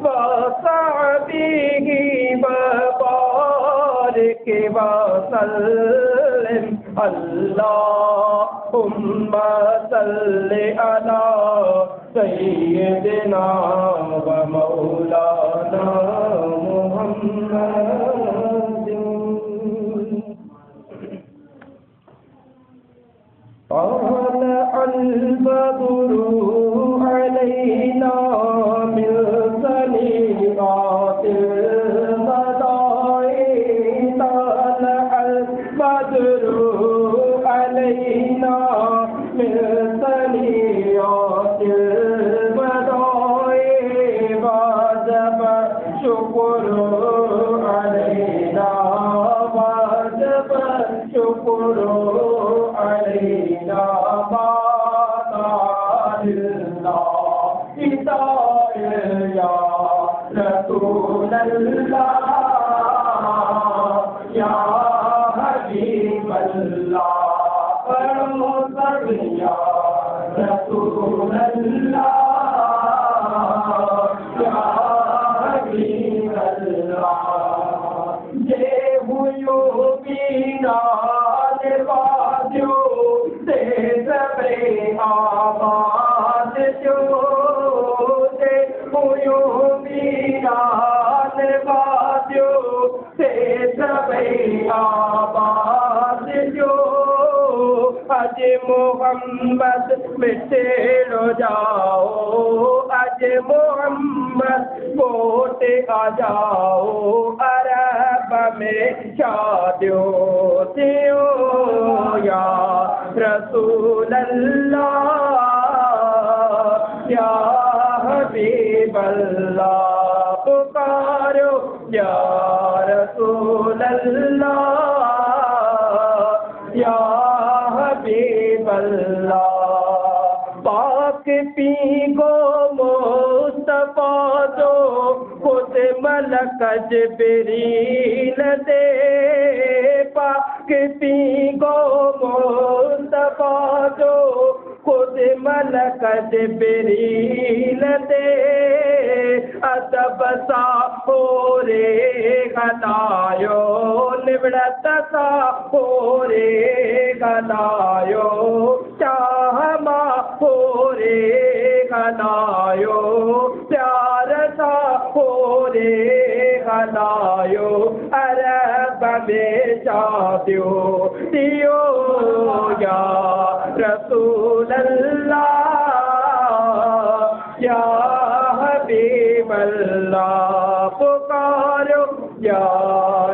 وصحبه وبارك وسلم اللهم صل على سيدنا ومولانا محمد طلع البدر علينا من ثنيات البدر طلع البدر علينا من ثنيات البدر وجب الشكر علينا وجب الشكر علينا يا رسول الله يا حبيب الله يا رسول الله يا حبيب الله ये हुयो बीना बाजो से सबे आबाद जो से हुयो बीना बाजो से सबे आबाद जो अज मोहम्मद मिटे रो जाओ अज मोहम्मद बोटे आ जाओ अरब में शादियो दियो या रसूल अल्लाह या हबीब अल्लाह पुकारो या रसूल अल्लाह या हबीब अल्लाह पाक पी गो मुस्तफा जो खुद मलक जिब्रील दे पाक पी गो मुस्तफा जो खुद मलक जिब्रील दे अदब सा हो रे गलायो निवड़त सा हो रे गलायो चाहमा हो रे गलायो प्यार सा हो रे गलायो अरब में शादियो दियो या रसूल अल्लाह या हबीब अल्लाह पुकारो या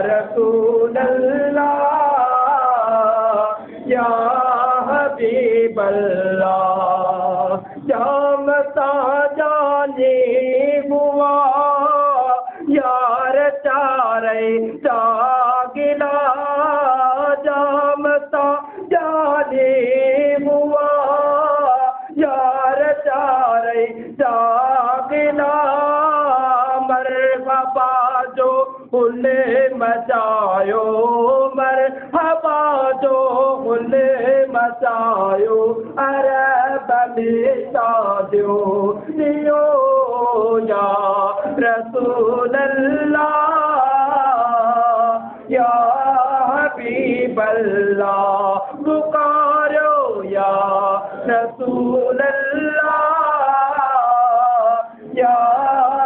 रसूल अल्लाह या हबीब अल्लाह जामता जाने हुआ यार चारे जागिला जामता जाने हुआ यार चारे जागिला मरहबा जो हुल्ले मचायो मरहबा जो हुल्ले मचायो अरब में शादियो दियो या रसूल अल्लाह या हबीब अल्लाह पुकारो या रसूल अल्लाह या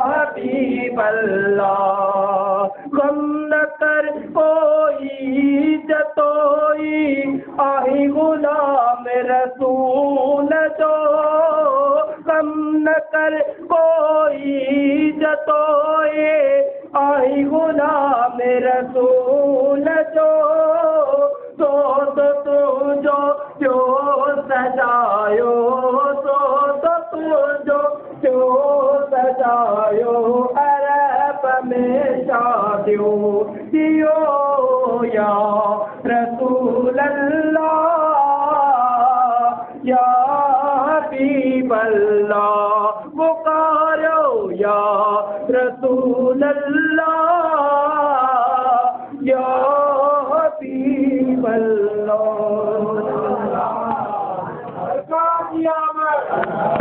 हबीब अल्लाह गम न कर कोई जतोई आही गुलाम रसूल जो गम न कर कोई जतोए आई गुलाम रसूल जो तो तू जो सजायो तो तू जो सजायो अरब में शादियो दियो या रसूल अल्लाह या हबीब अल्लाह